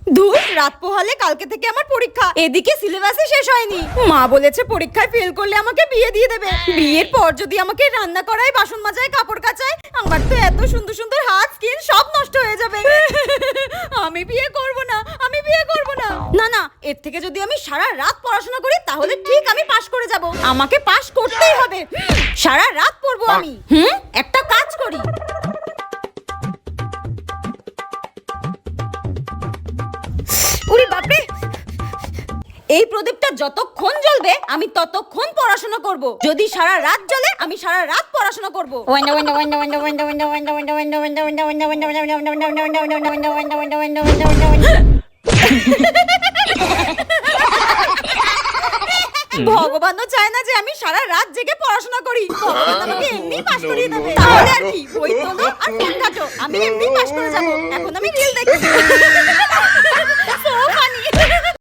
ধুর, রাত পোহালে কালকে থেকে আমার পরীক্ষা, এদিকে সিলেবাসই শেষ হয়নি। মা বলেছে পরীক্ষায় ফেল করলে আমাকে বিয়ে দিয়ে দেবে। বিয়ের পর যদি আমাকে রান্না করায়, বাসন মাজায়, কাপড় কাচায়, আমার তো এত সুন্দর সুন্দর হাত, স্কিন সব নষ্ট হয়ে যাবে। আমি বিয়ে করব না, আমি বিয়ে করব না। না না, এর থেকে যদি আমি সারা রাত পড়াশোনা করি তাহলে ঠিক আমি পাশ করে যাব। আমাকে পাশ করতেই হবে। সারা রাত পড়বো আমি। একটা কাজ করি। ওরে বাপরে, এই প্রদীপটা যতক্ষণ জ্বলবে আমি ততক্ষণ পড়াশোনা করব। যদি সারা রাত জ্বলে আমি সারা রাত পড়াশোনা করব। ভগবানও চায় না যে আমি সারা রাত জেগে পড়াশোনা করি। ভগবান আমাকে এমনি পাস করিয়ে দেবে। তাহলে আর কি, বই তোলো আর ফোন ঘাটো, আমি এমনি পাস করে যাব। এখন আমি রিল দেখি।